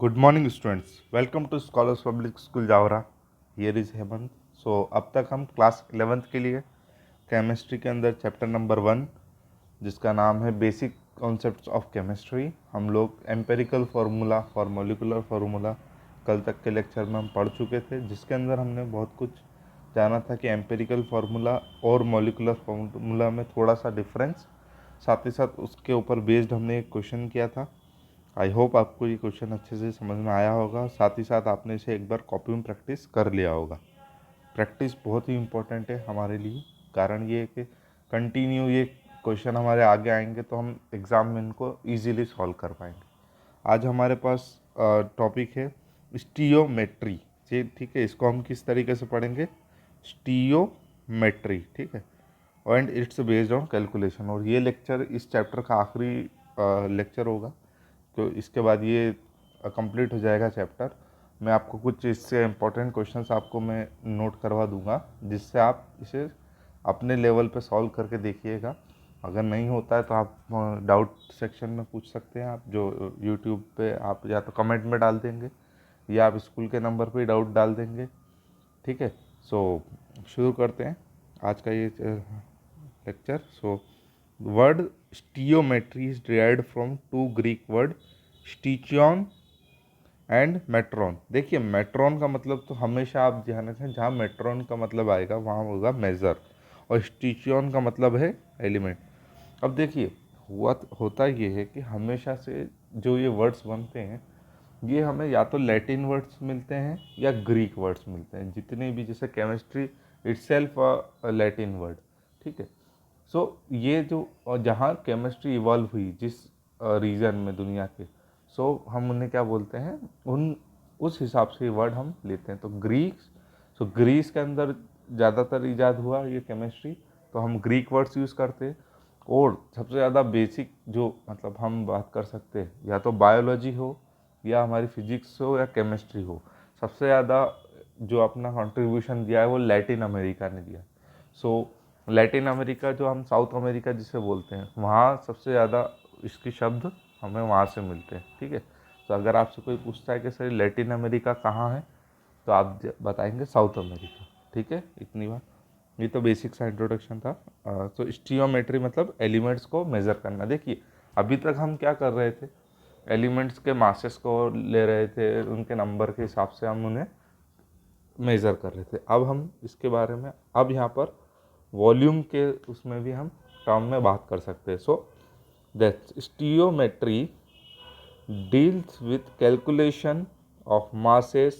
Good morning students, welcome to scholars public school Jaora. Here is Hemant. अब तक हम class 11th के लिए केमिस्ट्री के अंदर चैप्टर नंबर 1 जिसका नाम है बेसिक कॉन्सेप्ट्स ऑफ केमिस्ट्री, हम लोग empirical formula for molecular formula कल तक के लेक्चर में हम पढ़ चुके थे, जिसके अंदर हमने बहुत कुछ जाना था कि एम्पेरिकल फार्मूला और मॉलिकुलर फार्मूला में थोड़ा सा डिफरेंस, साथ ही साथ उसके ऊपर बेस्ड हमने एक क्वेश्चन किया था। आई होप आपको ये क्वेश्चन अच्छे से समझ में आया होगा, साथ ही साथ आपने इसे एक बार कॉपी में प्रैक्टिस कर लिया होगा। प्रैक्टिस बहुत ही इम्पोर्टेंट है हमारे लिए, कारण ये है कि कंटिन्यू ये क्वेश्चन हमारे आगे आएंगे तो हम एग्ज़ाम में इनको ईजीली सॉल्व कर पाएंगे। आज हमारे पास टॉपिक है स्टीयोमेट्री। ठीक है, इसको हम किस तरीके से पढ़ेंगे? स्टीयोमेट्री, ठीक है, and it's based on calculation. और ये लेक्चर इस चैप्टर का आखिरी लेक्चर होगा, तो इसके बाद ये कंप्लीट हो जाएगा चैप्टर। मैं आपको कुछ इससे इम्पोर्टेंट क्वेश्चंस आपको मैं नोट करवा दूंगा, जिससे आप इसे अपने लेवल पे सॉल्व करके देखिएगा। अगर नहीं होता है तो आप डाउट सेक्शन में पूछ सकते हैं, आप जो यूट्यूब पे आप या तो कमेंट में डाल देंगे या आप स्कूल के नंबर पे डाउट डाल देंगे। ठीक है, शुरू करते हैं आज का ये lecture. Word stoichiometry is derived from two Greek word stoicheion and metron. देखिए, मेट्रॉन का मतलब तो हमेशा आप ध्यान रखें, जहाँ मेट्रॉन का मतलब आएगा वहाँ होगा मेज़र, और स्टीचियन का मतलब है एलिमेंट। अब देखिए, होता ये है कि हमेशा से जो ये वर्ड्स बनते हैं, ये हमें या तो लैटिन वर्ड्स मिलते हैं या ग्रीक वर्ड्स मिलते हैं, जितने भी, जैसे केमिस्ट्री इटसेल्फ लैटिन वर्ड। ठीक है, ये जो जहाँ केमिस्ट्री इवॉल्व हुई जिस रीजन में दुनिया के, हम उन्हें क्या बोलते हैं, उस हिसाब से वर्ड हम लेते हैं। तो ग्रीस के अंदर ज़्यादातर इजाद हुआ ये केमिस्ट्री, तो हम ग्रीक वर्ड्स यूज़ करते हैं। और सबसे ज़्यादा बेसिक जो मतलब हम बात कर सकते हैं, या तो बायोलॉजी हो या हमारी फिजिक्स हो या केमिस्ट्री हो, सबसे ज़्यादा जो अपना कंट्रीब्यूशन दिया है वो लैटिन अमेरिका ने दिया। लैटिन अमेरिका, जो हम साउथ अमेरिका जिसे बोलते हैं, वहाँ सबसे ज़्यादा इसके शब्द हमें वहाँ से मिलते हैं। ठीक है, तो अगर आपसे कोई पूछता है कि सर लैटिन अमेरिका कहाँ है, तो आप बताएंगे साउथ अमेरिका। ठीक है, इतनी बात। ये तो बेसिक सा इंट्रोडक्शन था। तो स्टीयोमेट्री मतलब एलिमेंट्स को मेज़र करना। देखिए, अभी तक हम क्या कर रहे थे, एलिमेंट्स के मासेस को ले रहे थे, उनके नंबर के हिसाब से हम उन्हें मेज़र कर रहे थे। अब हम इसके बारे में, अब यहाँ पर वॉल्यूम के उसमें भी हम टर्म में बात कर सकते हैं। That stoichiometry deals with calculation of masses,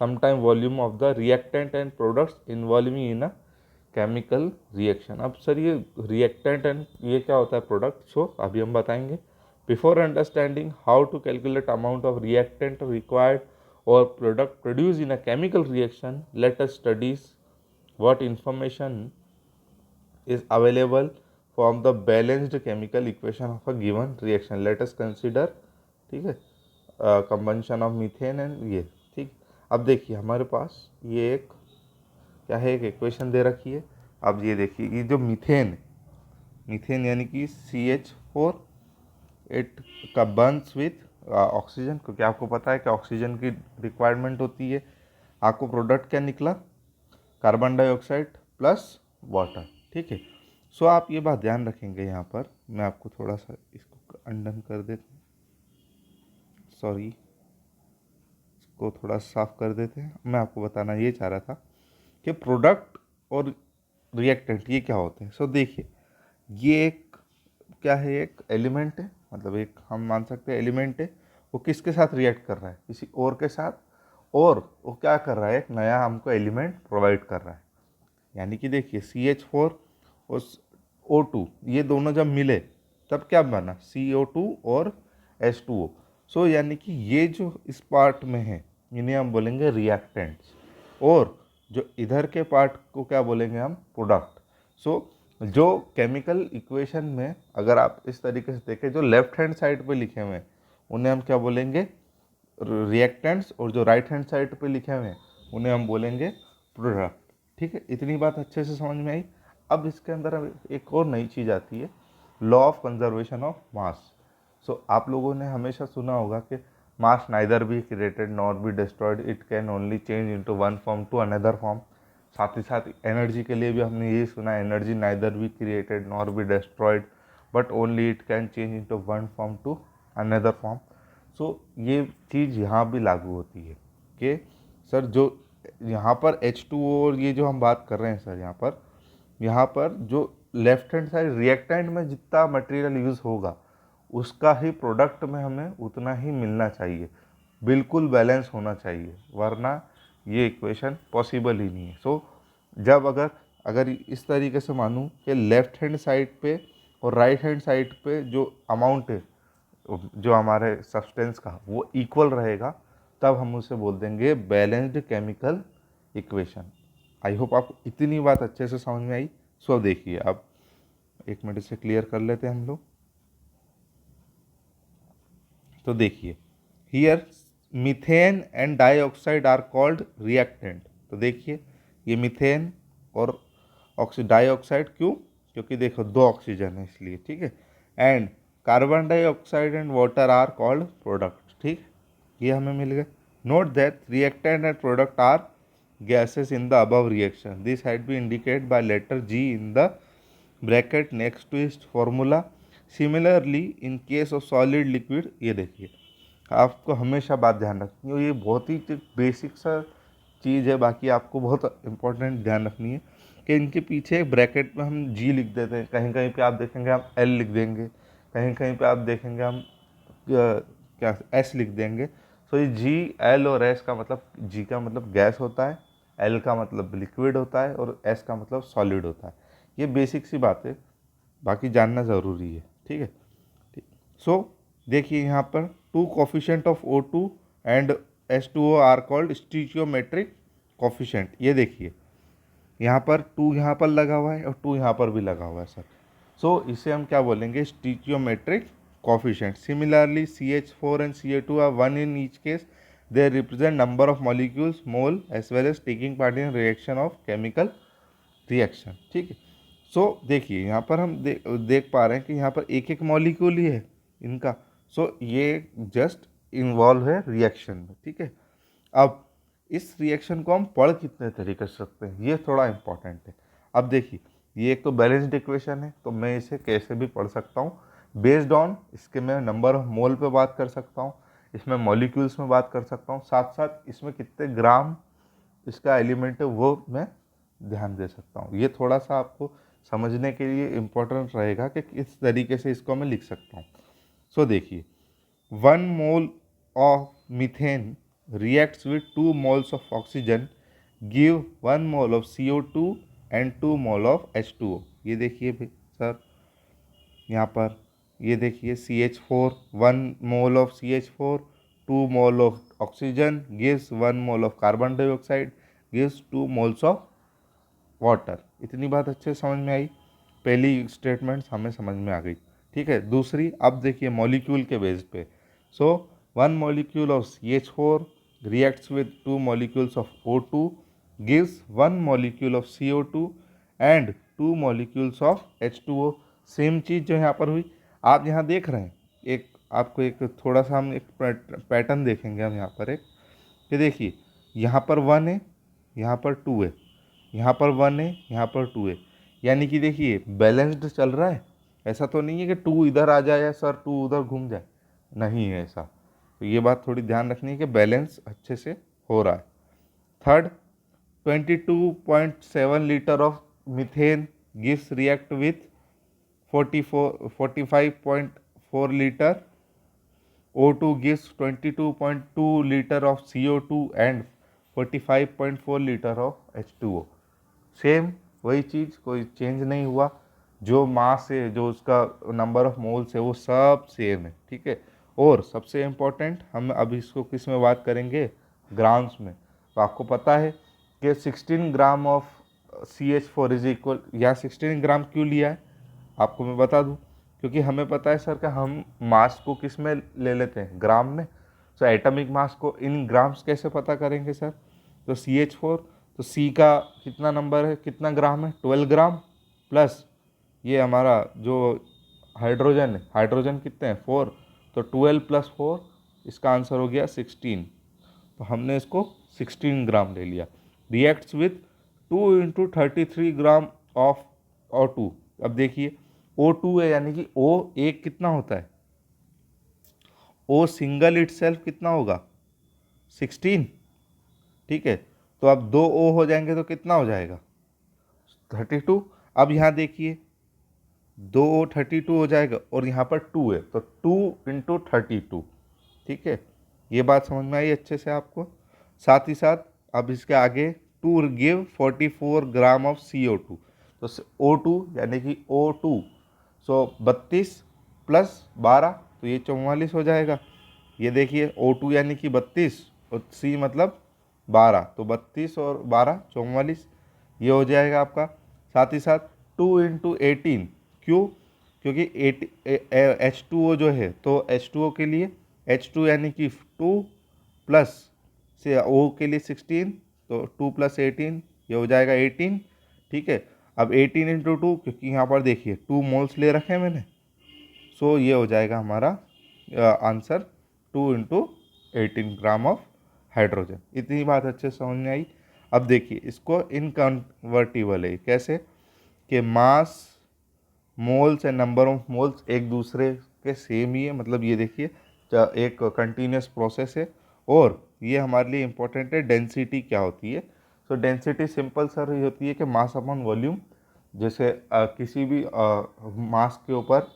sometime volume of the reactant and products involving in a chemical reaction। अब सर ये reactant and ये क्या होता है product, अभी हम बताएंगे। Before understanding how to calculate amount of reactant required or product produced in a chemical reaction, let us study what information is available from the balanced chemical equation of a given reaction. Let us consider, ठीक है, combustion of methane and ये। ठीक, अब देखिए हमारे पास ये एक क्या है, एक इक्वेशन दे रखी है। अब ये देखिए, ये जो मीथेन यानी कि CH4, इट कंबन्स विथ ऑक्सीजन, क्योंकि आपको पता है कि ऑक्सीजन की रिक्वायरमेंट होती है। आपको प्रोडक्ट क्या निकला? Carbon dioxide plus water. ठीक है, आप ये बात ध्यान रखेंगे। यहाँ पर मैं आपको थोड़ा सा इसको अनडन कर देता हूँ, सॉरी, इसको थोड़ा साफ कर देते हैं। मैं आपको बताना ये चाह रहा था कि प्रोडक्ट और रिएक्टेंट ये क्या होते हैं। देखिए, ये एक क्या है, एक एलिमेंट है, मतलब एक हम मान सकते हैं एलिमेंट है। वो किसके साथ रिएक्ट कर रहा है? किसी और के साथ, और वो क्या कर रहा है, एक नया हमको एलिमेंट प्रोवाइड कर रहा है। यानी कि देखिए, CH4 और O2 ये दोनों जब मिले तब क्या बना? CO2 और H2O। यानी कि ये जो इस पार्ट में है इन्हें हम बोलेंगे रिएक्टेंट्स, और जो इधर के पार्ट को क्या बोलेंगे हम? प्रोडक्ट। जो केमिकल इक्वेशन में अगर आप इस तरीके से देखें, जो लेफ्ट हैंड साइड पे लिखे हुए हैं उन्हें हम क्या बोलेंगे? रिएक्टेंट्स, और जो राइट हैंड साइड पे लिखे हुए हैं उन्हें हम बोलेंगे प्रोडक्ट। ठीक है, इतनी बात अच्छे से समझ में आई। अब इसके अंदर एक और नई चीज़ आती है, law of conservation of mass. आप लोगों ने हमेशा सुना होगा कि mass neither be created nor be destroyed, it can only change into one form to another form. साथ ही साथ एनर्जी के लिए भी हमने यही सुना, energy neither be created nor be destroyed but only it can change into one form to another form. So ये चीज़ यहाँ भी लागू होती है कि सर जो यहाँ पर H2O और ये जो हम बात कर रहे हैं सर, यहाँ पर जो लेफ्ट हैंड साइड रिएक्टेंट में जितना मटेरियल यूज़ होगा उसका ही प्रोडक्ट में हमें उतना ही मिलना चाहिए, बिल्कुल बैलेंस होना चाहिए, वरना ये इक्वेशन पॉसिबल ही नहीं है। सो जब अगर इस तरीके से मानूँ कि लेफ्ट हैंड साइड पे और राइट हैंड साइड पे जो अमाउंट है जो हमारे सब्सटेंस का वो इक्वल रहेगा, तब हम उसे बोल देंगे balanced chemical equation. I hope आपको इतनी बात अच्छे से समझ में आई। सो अब देखिए, अब एक मिनट से क्लियर कर लेते हैं हम लोग। तो देखिए, here methane and dioxide are called reactant. तो देखिए ये मीथेन और डाइऑक्साइड क्यों, क्योंकि देखो दो ऑक्सीजन है इसलिए, ठीक है। And carbon dioxide and water are called product, ठीक, ये हमें मिल गए। Note that reactant and product are gases in the above reaction. This had been indicated by letter G in the bracket next to its formula. Similarly, in case of solid liquid, ये देखिए आपको हमेशा बात ध्यान रखनी है, ये बहुत ही बेसिक सा चीज़ है, बाकी आपको बहुत इंपॉर्टेंट ध्यान रखनी है कि इनके पीछे ब्रैकेट में हम G लिख देते हैं, कहीं कहीं पे आप देखेंगे हम L लिख देंगे, कहीं कहीं पे आप देखेंगे हम क्या S लिख देंगे। सो ये G, L और S का मतलब, G का मतलब गैस होता है, L का मतलब लिक्विड होता है और S का मतलब सॉलिड होता है। ये बेसिक सी बात है, बाकी जानना ज़रूरी है, ठीक है। ठीक, सो देखिए यहाँ पर two coefficient of O2 and H2O are called stoichiometric coefficient. ये देखिए यहाँ पर 2 यहाँ पर लगा हुआ है और 2 यहाँ पर भी लगा हुआ है सर। सो इसे हम क्या बोलेंगे, stoichiometric coefficient. Similarly CH4 and Ca2 are 1 in each case, they represent number of molecules mole as well as taking part in reaction of chemical reaction, ठीक है। सो देखिए यहाँ पर हम देख पा रहे हैं कि यहाँ पर एक एक मॉलिक्यूल ही है इनका। सो ये जस्ट इन्वॉल्व है रिएक्शन में, ठीक है। अब इस रिएक्शन को हम पढ़ कितने तरीके से सकते हैं, ये थोड़ा इम्पोर्टेंट है। अब देखिए ये एक तो बैलेंस्ड इक्वेशन है, तो मैं इसे कैसे भी पढ़ सकता हूँ बेस्ड ऑन इसके, मैं नंबर ऑफ मोल पे बात कर सकता हूँ, इसमें मॉलिक्यूल्स में बात कर सकता हूँ, साथ साथ इसमें कितने ग्राम इसका एलिमेंट है वो मैं ध्यान दे सकता हूँ। ये थोड़ा सा आपको समझने के लिए इम्पोर्टेंट रहेगा कि किस तरीके से इसको मैं लिख सकता हूँ। सो देखिए 1 mole of methane reacts with 2 moles of oxygen give 1 mole of CO2 and 2 mole of H2O। ये देखिए सर यहाँ पर ये देखिए CH4 1 mole of CH4 2 mole of oxygen gives 1 mole of carbon dioxide gives 2 moles of water. इतनी बात अच्छे से समझ में आई, पहली स्टेटमेंट्स हमें समझ में आ गई, ठीक है। दूसरी अब देखिए मॉलिक्यूल के बेस पे। सो 1 molecule of CH4 reacts with 2 molecules of O2 gives 1 molecule of CO2 and 2 molecules of H2O। Same चीज़ जो यहाँ पर हुई आप यहाँ देख रहे हैं, एक आपको एक थोड़ा सा हम एक पैटर्न देखेंगे हम यहाँ पर, एक कि देखिए यहाँ पर 1 है, यहाँ पर 2 है, यहाँ पर 1 है, यहाँ पर 2 है, यानी कि देखिए बैलेंस्ड चल रहा है। ऐसा तो नहीं है कि 2 इधर आ जाए या सर 2 उधर घूम जाए, नहीं है ऐसा। तो ये बात थोड़ी ध्यान रखनी है कि बैलेंस अच्छे से हो रहा है। Third 22.7 litre of methane gives react with 45.4 litre O2 gives 22.2 liter of CO2 and 45.4 liter of H2O। Same वही चीज़, कोई चेंज नहीं हुआ, जो मास है जो उसका नंबर ऑफ मोल्स है वो सब सेम है, ठीक है। और सबसे इम्पोर्टेंट हम अब इसको किस में बात करेंगे, ग्राम्स में। तो आपको पता है कि 16 gram of CH4 is equal, यहाँ 16 ग्राम क्यों लिया है आपको मैं बता दूँ, क्योंकि हमें पता है सर कि हम मास को किस में ले लेते हैं, ग्राम में। तो एटॉमिक मास को इन ग्राम्स कैसे पता करेंगे सर, तो CH4, तो C का कितना नंबर है, कितना ग्राम है, 12 ग्राम, प्लस ये हमारा जो हाइड्रोजन है, हाइड्रोजन कितने हैं 4, तो 12 + 4 इसका आंसर हो गया 16, तो हमने इसको 16 ग्राम ले लिया। Reacts with 2 into 33 gram of O2। अब देखिए O2 है, यानी कि O एक कितना होता है, O सिंगल इटसेल्फ कितना होगा 16, ठीक है। तो अब 2 O हो जाएंगे तो कितना हो जाएगा 32। अब यहाँ देखिए 2 O 32 हो जाएगा और यहाँ पर 2 है, तो 2 इंटू 32, ठीक है। ये बात समझ में आई अच्छे से आपको। साथ ही साथ अब इसके आगे 2 गिव 44 ग्राम ऑफ CO2, तो O2 यानी कि O2 सो 32 प्लस 12, तो ये 44 हो जाएगा। ये देखिए O2 यानी कि 32 और C मतलब 12, तो 32 और 12 44, ये हो जाएगा आपका। साथ ही साथ 2 इंटू 18, क्यों, क्योंकि H2O जो है, तो H2O के लिए H2 यानी कि 2 प्लस से O के लिए 16, तो 2 प्लस 18, ये हो जाएगा 18, ठीक है। अब 18 इंटू 2, क्योंकि यहाँ पर देखिए 2 मोल्स ले रखे हैं मैंने, सो ये हो जाएगा हमारा answer 2 into 18 gram of hydrogen. इतनी बात अच्छे से समझ में आई। अब देखिए इसको इनकन्वर्टिबल है, कैसे कि mass, moles and number of moles एक दूसरे के सेम ही है, मतलब ये देखिए एक कंटिन्यूस प्रोसेस है। और ये हमारे लिए इम्पोर्टेंट है, डेंसिटी क्या होती है। सो डेंसिटी सिंपल सर ये होती है कि मास अपॉन वॉल्यूम, जैसे किसी भी मास के ऊपर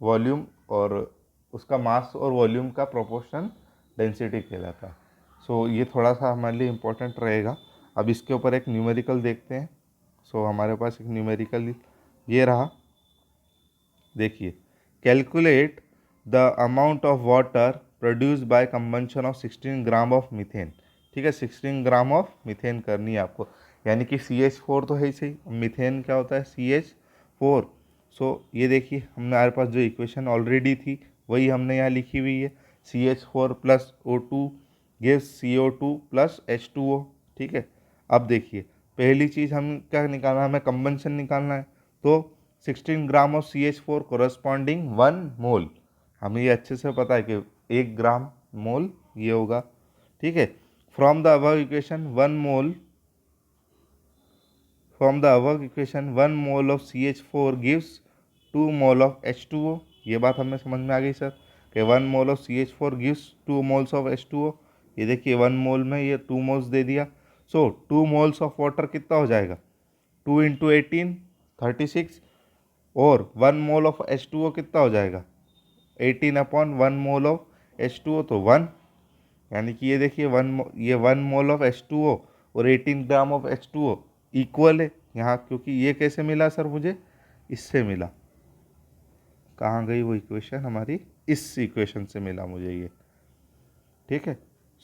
वॉल्यूम और उसका मास और वॉल्यूम का प्रोपोर्शन डेंसिटी कहलाता है। सो ये थोड़ा सा हमारे लिए इम्पोर्टेंट रहेगा। अब इसके ऊपर एक न्यूमेरिकल देखते हैं। सो हमारे पास एक न्यूमेरिकल ये रहा, देखिए calculate the amount of water produced by combustion of 16 gram of methane, ठीक है। 16 ग्राम ऑफ मीथेन करनी है आपको, यानी कि CH4 तो है ही सही, मीथेन क्या होता है CH4। सो ये देखिए हमारे पास जो इक्वेशन ऑलरेडी थी वही हमने यहाँ लिखी हुई है, CH4 plus O2 gives CO2 plus H2O, ठीक है। अब देखिए पहली चीज़ हम क्या निकालना है, हमें कंबंशन निकालना है, तो 16 ग्राम ऑफ CH4 कोरस्पॉन्डिंग 1 मोल, हमें ये अच्छे से पता है कि 1 ग्राम मोल ये होगा, ठीक है। From the above equation 1 mole, from the above equation 1 mole of CH4 gives 2 mole of H2O। ये बात हमें समझ में आ गई सर कि 1 mole of CH4 gives 2 moles of H2O। ये देखिए 1 मोल में ये 2 मोल्स दे दिया। सो 2 मोल्स ऑफ वाटर कितना हो जाएगा 2 इंटू 18 36, और 1 मोल ऑफ H2O कितना हो जाएगा 18 अपॉन 1 मोल ऑफ H2O, तो 1, यानी कि ये देखिए ये 1 मोल ऑफ H2O और 18 ग्राम ऑफ H2O इक्वल है यहाँ, क्योंकि ये कैसे मिला सर मुझे, इससे मिला। कहाँ गई वो इक्वेशन हमारी, इस इक्वेशन से मिला मुझे ये, ठीक है।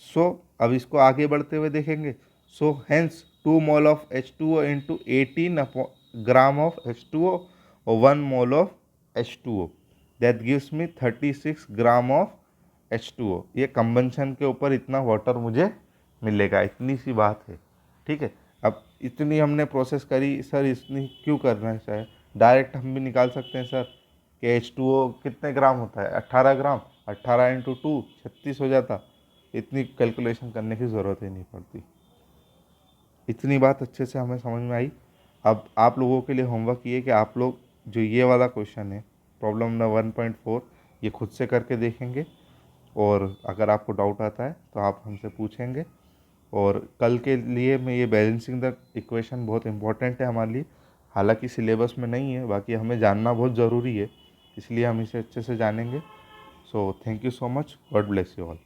सो अब इसको आगे बढ़ते हुए देखेंगे। So hence 2 mole of H2O into 18 gram of H2O और 1 mole of H2O, that gives me 36 gram of H2O। ये कंबंशन के ऊपर इतना वाटर मुझे मिलेगा, इतनी सी बात है, ठीक है। अब इतनी हमने प्रोसेस करी सर, इतनी क्यों करना है सर, डायरेक्ट हम भी निकाल सकते हैं सर कि H2O कितने ग्राम होता है 18 ग्राम, 18 इंटू 2 36 हो जाता, इतनी कैलकुलेशन करने की ज़रूरत ही नहीं पड़ती। इतनी बात अच्छे से हमें समझ में आई। अब आप लोगों के लिए होमवर्क ये कि आप लोग जो ये वाला क्वेश्चन है प्रॉब्लम नंबर 1.4 ये खुद से करके देखेंगे, और अगर आपको डाउट आता है तो आप हमसे पूछेंगे। और कल के लिए मैं ये बैलेंसिंग द इक्वेशन बहुत इंपॉर्टेंट है हमारे लिए, हालांकि सिलेबस में नहीं है, बाकी हमें जानना बहुत ज़रूरी है, इसलिए हम इसे अच्छे से जानेंगे। So thank you so much, God bless you all.